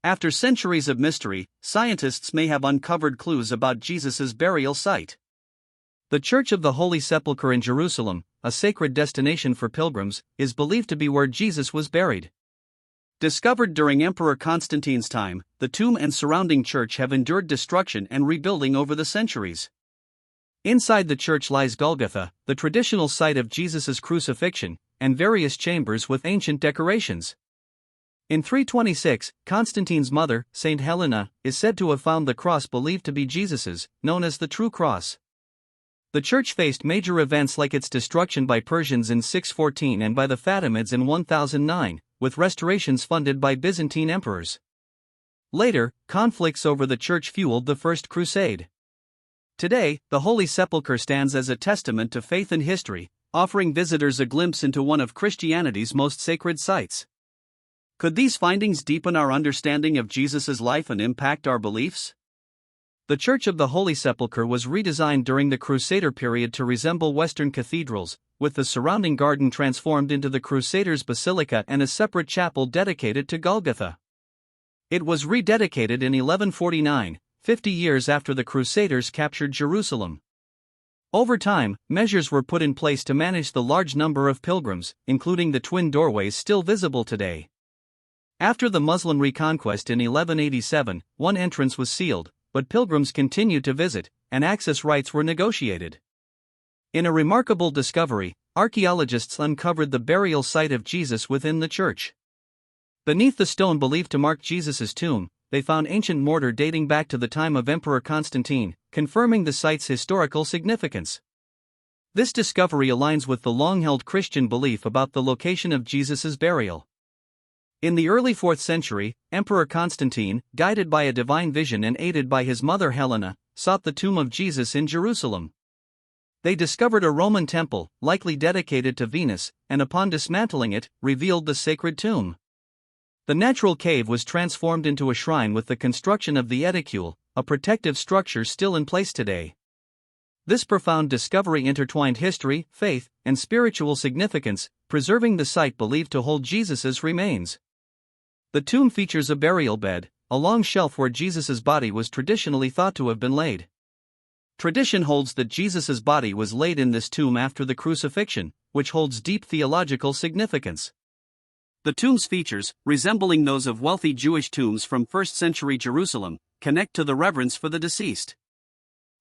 After centuries of mystery, scientists may have uncovered clues about Jesus' burial site. The Church of the Holy Sepulchre in Jerusalem, a sacred destination for pilgrims, is believed to be where Jesus was buried. Discovered during Emperor Constantine's time, the tomb and surrounding church have endured destruction and rebuilding over the centuries. Inside the church lies Golgotha, the traditional site of Jesus' crucifixion, and various chambers with ancient decorations. In 326, Constantine's mother, Saint Helena, is said to have found the cross believed to be Jesus's, known as the True Cross. The church faced major events like its destruction by Persians in 614 and by the Fatimids in 1009, with restorations funded by Byzantine emperors. Later, conflicts over the church fueled the First Crusade. Today, the Holy Sepulchre stands as a testament to faith and history, offering visitors a glimpse into one of Christianity's most sacred sites. Could these findings deepen our understanding of Jesus' life and impact our beliefs? The Church of the Holy Sepulchre was redesigned during the Crusader period to resemble Western cathedrals, with the surrounding garden transformed into the Crusaders' Basilica and a separate chapel dedicated to Golgotha. It was rededicated in 1149, 50 years after the Crusaders captured Jerusalem. Over time, measures were put in place to manage the large number of pilgrims, including the twin doorways still visible today. After the Muslim reconquest in 1187, one entrance was sealed, but pilgrims continued to visit, and access rights were negotiated. In a remarkable discovery, archaeologists uncovered the burial site of Jesus within the church. Beneath the stone believed to mark Jesus' tomb, they found ancient mortar dating back to the time of Emperor Constantine, confirming the site's historical significance. This discovery aligns with the long-held Christian belief about the location of Jesus' burial. In the early 4th century, Emperor Constantine, guided by a divine vision and aided by his mother Helena, sought the tomb of Jesus in Jerusalem. They discovered a Roman temple, likely dedicated to Venus, and upon dismantling it, revealed the sacred tomb. The natural cave was transformed into a shrine with the construction of the edicule, a protective structure still in place today. This profound discovery intertwined history, faith, and spiritual significance, preserving the site believed to hold Jesus' remains. The tomb features a burial bed, a long shelf where Jesus' body was traditionally thought to have been laid. Tradition holds that Jesus' body was laid in this tomb after the crucifixion, which holds deep theological significance. The tomb's features, resembling those of wealthy Jewish tombs from 1st century Jerusalem, connect to the reverence for the deceased.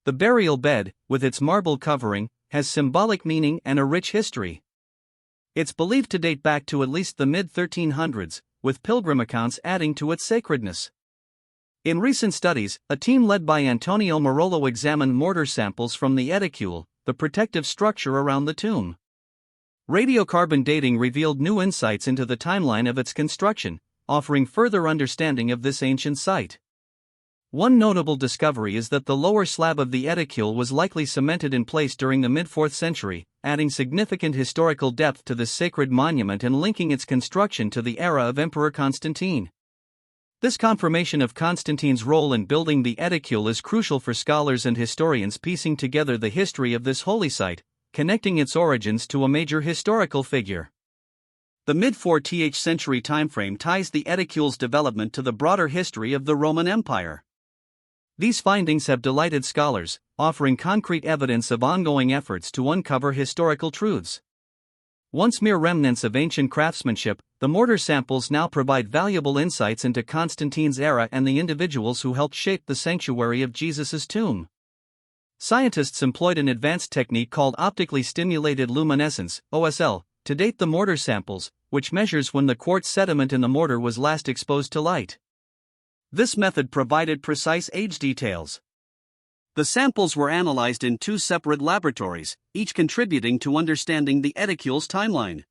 The burial bed, with its marble covering, has symbolic meaning and a rich history. It's believed to date back to at least the mid-1300s, with pilgrim accounts adding to its sacredness. In recent studies, a team led by Antonio Marolo examined mortar samples from the edicule, the protective structure around the tomb. Radiocarbon dating revealed new insights into the timeline of its construction, offering further understanding of this ancient site. One notable discovery is that the lower slab of the edicule was likely cemented in place during the mid-4th century, adding significant historical depth to this sacred monument and linking its construction to the era of Emperor Constantine. This confirmation of Constantine's role in building the edicule is crucial for scholars and historians piecing together the history of this holy site, connecting its origins to a major historical figure. The mid-4th century timeframe ties the edicule's development to the broader history of the Roman Empire. These findings have delighted scholars, offering concrete evidence of ongoing efforts to uncover historical truths. Once mere remnants of ancient craftsmanship, the mortar samples now provide valuable insights into Constantine's era and the individuals who helped shape the sanctuary of Jesus' tomb. Scientists employed an advanced technique called optically stimulated luminescence, OSL, to date the mortar samples, which measures when the quartz sediment in the mortar was last exposed to light. This method provided precise age details. The samples were analyzed in 2 separate laboratories, each contributing to understanding the edicule's timeline.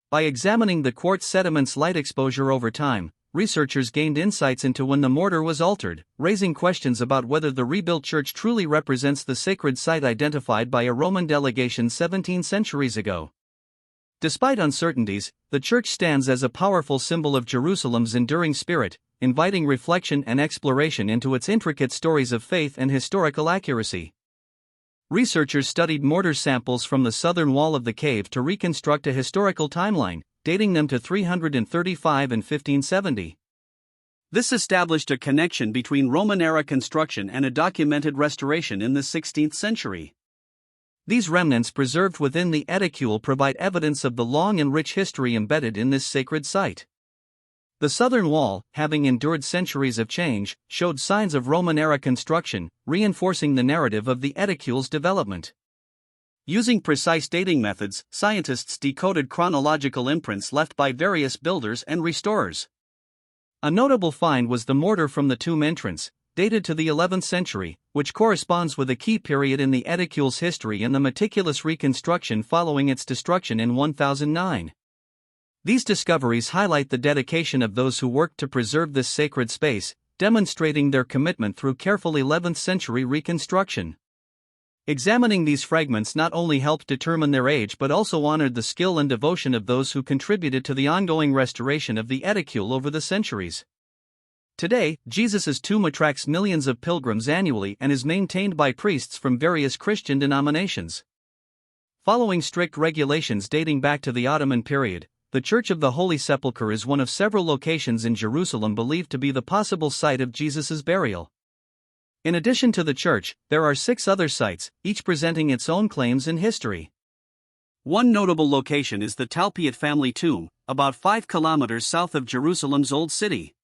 By examining the quartz sediment's light exposure over time, researchers gained insights into when the mortar was altered, raising questions about whether the rebuilt church truly represents the sacred site identified by a Roman delegation 17 centuries ago. Despite uncertainties, the church stands as a powerful symbol of Jerusalem's enduring spirit, inviting reflection and exploration into its intricate stories of faith and historical accuracy. Researchers studied mortar samples from the southern wall of the cave to reconstruct a historical timeline, dating them to 335 and 1570. This established a connection between Roman-era construction and a documented restoration in the 16th century. These remnants preserved within the edicule provide evidence of the long and rich history embedded in this sacred site. The southern wall, having endured centuries of change, showed signs of Roman-era construction, reinforcing the narrative of the edicule's development. Using precise dating methods, scientists decoded chronological imprints left by various builders and restorers. A notable find was the mortar from the tomb entrance, dated to the 11th century, which corresponds with a key period in the edicule's history and the meticulous reconstruction following its destruction in 1009. These discoveries highlight the dedication of those who worked to preserve this sacred space, demonstrating their commitment through careful 11th century reconstruction. Examining these fragments not only helped determine their age but also honored the skill and devotion of those who contributed to the ongoing restoration of the edicule over the centuries. Today, Jesus' tomb attracts millions of pilgrims annually and is maintained by priests from various Christian denominations. Following strict regulations dating back to the Ottoman period, the Church of the Holy Sepulchre is one of several locations in Jerusalem believed to be the possible site of Jesus' burial. In addition to the church, there are 6 other sites, each presenting its own claims in history. One notable location is the Talpiot family tomb, about 5 kilometers south of Jerusalem's Old City.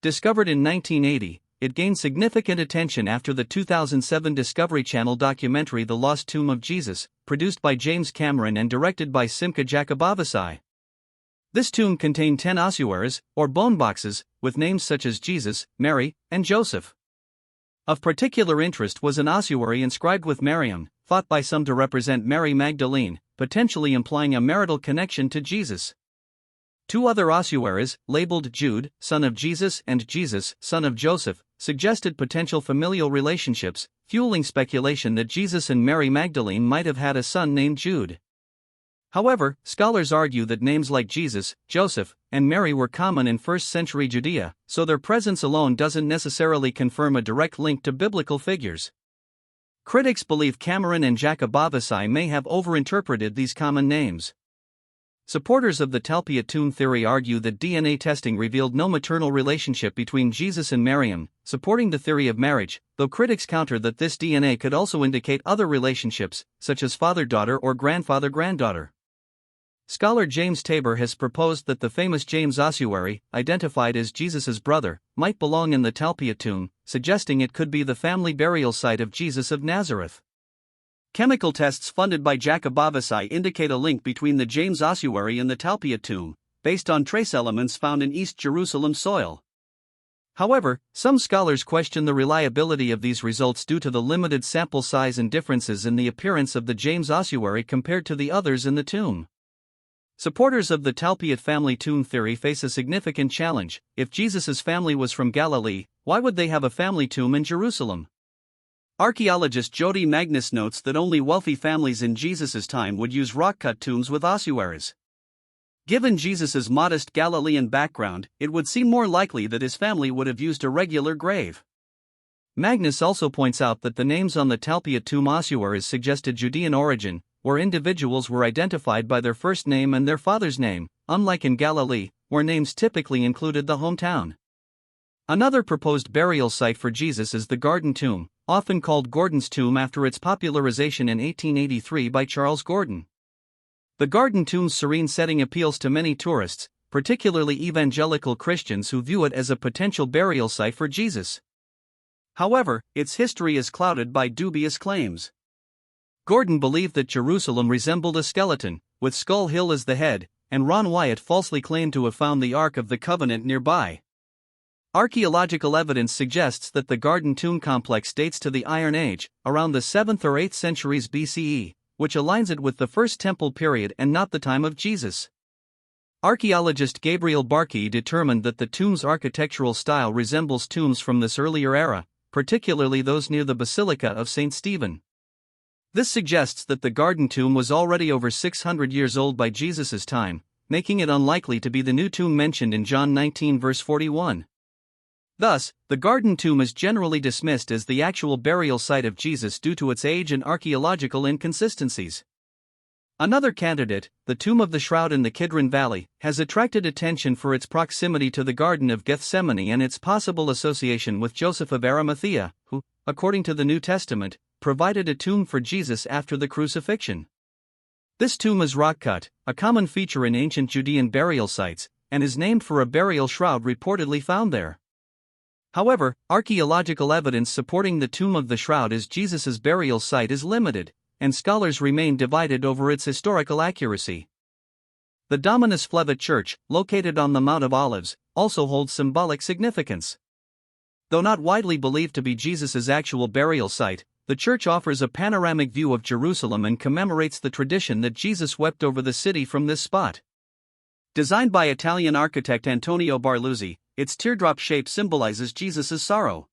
Discovered in 1980, it gained significant attention after the 2007 Discovery Channel documentary The Lost Tomb of Jesus, produced by James Cameron and directed by Simcha Jakubowski. This tomb contained 10 ossuaries, or bone boxes, with names such as Jesus, Mary, and Joseph. Of particular interest was an ossuary inscribed with Mariam, thought by some to represent Mary Magdalene, potentially implying a marital connection to Jesus. 2 other ossuaries, labeled Jude, son of Jesus, and Jesus, son of Joseph, suggested potential familial relationships, fueling speculation that Jesus and Mary Magdalene might have had a son named Jude. However, scholars argue that names like Jesus, Joseph, and Mary were common in 1st century Judea, so their presence alone doesn't necessarily confirm a direct link to biblical figures. Critics believe Cameron and Jakubowski may have overinterpreted these common names. Supporters of the Talpiot tomb theory argue that DNA testing revealed no maternal relationship between Jesus and Mariam, supporting the theory of marriage, though critics counter that this DNA could also indicate other relationships, such as father-daughter or grandfather-granddaughter. Scholar James Tabor has proposed that the famous James ossuary, identified as Jesus' brother, might belong in the Talpiot tomb, suggesting it could be the family burial site of Jesus of Nazareth. Chemical tests funded by Jakubowski indicate a link between the James ossuary and the Talpiot tomb, based on trace elements found in East Jerusalem soil. However, some scholars question the reliability of these results due to the limited sample size and differences in the appearance of the James ossuary compared to the others in the tomb. Supporters of the Talpiot family tomb theory face a significant challenge. If Jesus' family was from Galilee, why would they have a family tomb in Jerusalem? Archaeologist Jody Magnus notes that only wealthy families in Jesus' time would use rock-cut tombs with ossuaries. Given Jesus' modest Galilean background, it would seem more likely that his family would have used a regular grave. Magnus also points out that the names on the Talpiot tomb ossuaries suggested Judean origin, where individuals were identified by their first name and their father's name, unlike in Galilee, where names typically included the hometown. Another proposed burial site for Jesus is the Garden Tomb, often called Gordon's Tomb after its popularization in 1883 by Charles Gordon. The Garden Tomb's serene setting appeals to many tourists, particularly evangelical Christians who view it as a potential burial site for Jesus. However, its history is clouded by dubious claims. Gordon believed that Jerusalem resembled a skeleton, with Skull Hill as the head, and Ron Wyatt falsely claimed to have found the Ark of the Covenant nearby. Archaeological evidence suggests that the Garden Tomb complex dates to the Iron Age, around the 7th or 8th centuries BCE, which aligns it with the First Temple period and not the time of Jesus. Archaeologist Gabriel Barkey determined that the tomb's architectural style resembles tombs from this earlier era, particularly those near the Basilica of St. Stephen. This suggests that the Garden Tomb was already over 600 years old by Jesus' time, making it unlikely to be the new tomb mentioned in John 19 verse 41. Thus, the Garden Tomb is generally dismissed as the actual burial site of Jesus due to its age and archaeological inconsistencies. Another candidate, the tomb of the shroud in the Kidron Valley, has attracted attention for its proximity to the Garden of Gethsemane and its possible association with Joseph of Arimathea, who, according to the New Testament, provided a tomb for Jesus after the crucifixion. This tomb is rock-cut, a common feature in ancient Judean burial sites, and is named for a burial shroud reportedly found there. However, archaeological evidence supporting the tomb of the shroud as Jesus's burial site is limited, and scholars remain divided over its historical accuracy. The Dominus Flevit Church, located on the Mount of Olives, also holds symbolic significance. Though not widely believed to be Jesus's actual burial site, the church offers a panoramic view of Jerusalem and commemorates the tradition that Jesus wept over the city from this spot. Designed by Italian architect Antonio Barluzzi, its teardrop shape symbolizes Jesus's sorrow.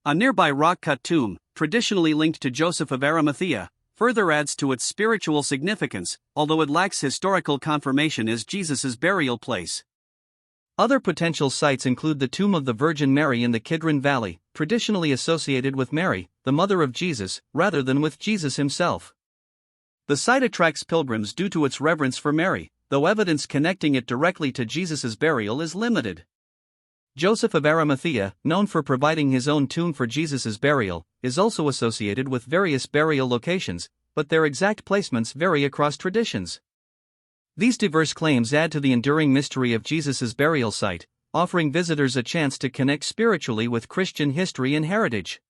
A nearby rock-cut tomb, traditionally linked to Joseph of Arimathea, further adds to its spiritual significance, although it lacks historical confirmation as Jesus's burial place. Other potential sites include the tomb of the Virgin Mary in the Kidron Valley, traditionally associated with Mary, the mother of Jesus, rather than with Jesus himself. The site attracts pilgrims due to its reverence for Mary, though evidence connecting it directly to Jesus's burial is limited. Joseph of Arimathea, known for providing his own tomb for Jesus's burial, is also associated with various burial locations, but their exact placements vary across traditions. These diverse claims add to the enduring mystery of Jesus's burial site, offering visitors a chance to connect spiritually with Christian history and heritage.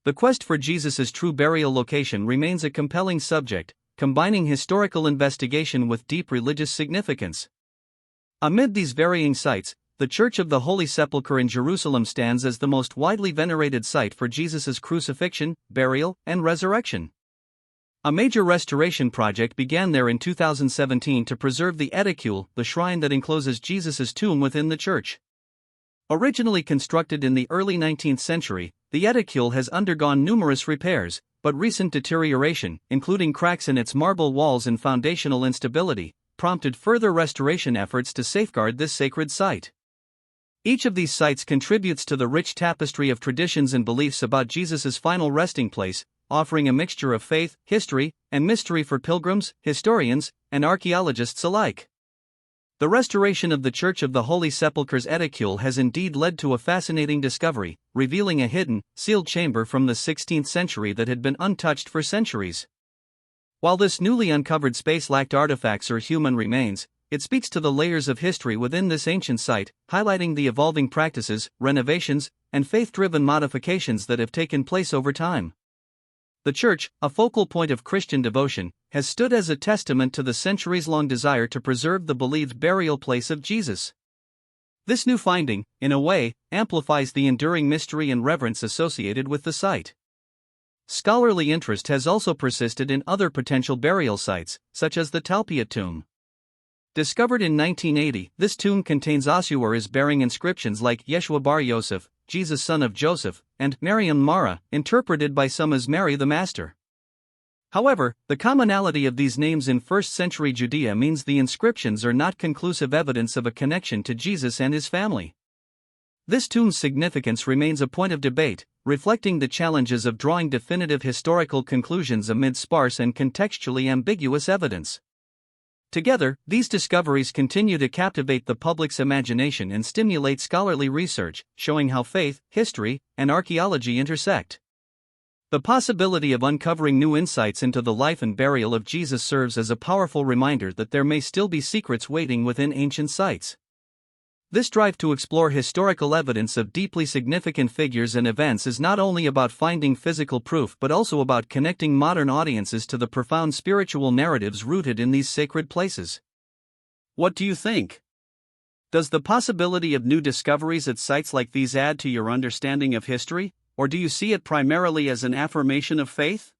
The quest for Jesus's true burial location remains a compelling subject, combining historical investigation with deep religious significance. Amid these varying sites, the Church of the Holy Sepulchre in Jerusalem stands as the most widely venerated site for Jesus's crucifixion, burial, and resurrection. A major restoration project began there in 2017 to preserve the edicule, the shrine that encloses Jesus's tomb within the church. Originally constructed in the early 19th century, the edicule has undergone numerous repairs, but recent deterioration, including cracks in its marble walls and foundational instability, prompted further restoration efforts to safeguard this sacred site. Each of these sites contributes to the rich tapestry of traditions and beliefs about Jesus's final resting place, offering a mixture of faith, history, and mystery for pilgrims, historians, and archaeologists alike. The restoration of the Church of the Holy Sepulchre's edicule has indeed led to a fascinating discovery, revealing a hidden, sealed chamber from the 16th century that had been untouched for centuries. While this newly uncovered space lacked artifacts or human remains, it speaks to the layers of history within this ancient site, highlighting the evolving practices, renovations, and faith-driven modifications that have taken place over time. The church, a focal point of Christian devotion, has stood as a testament to the centuries-long desire to preserve the believed burial place of Jesus. This new finding, in a way, amplifies the enduring mystery and reverence associated with the site. Scholarly interest has also persisted in other potential burial sites, such as the Talpiot tomb. Discovered in 1980, this tomb contains ossuaries bearing inscriptions like Yeshua bar Yosef, Jesus son of Joseph, and Mariam Mara, interpreted by some as Mary the Master. However, the commonality of these names in 1st century Judea means the inscriptions are not conclusive evidence of a connection to Jesus and his family. This tomb's significance remains a point of debate, reflecting the challenges of drawing definitive historical conclusions amid sparse and contextually ambiguous evidence. Together, these discoveries continue to captivate the public's imagination and stimulate scholarly research, showing how faith, history, and archaeology intersect. The possibility of uncovering new insights into the life and burial of Jesus serves as a powerful reminder that there may still be secrets waiting within ancient sites. This drive to explore historical evidence of deeply significant figures and events is not only about finding physical proof but also about connecting modern audiences to the profound spiritual narratives rooted in these sacred places. What do you think? Does the possibility of new discoveries at sites like these add to your understanding of history, or do you see it primarily as an affirmation of faith?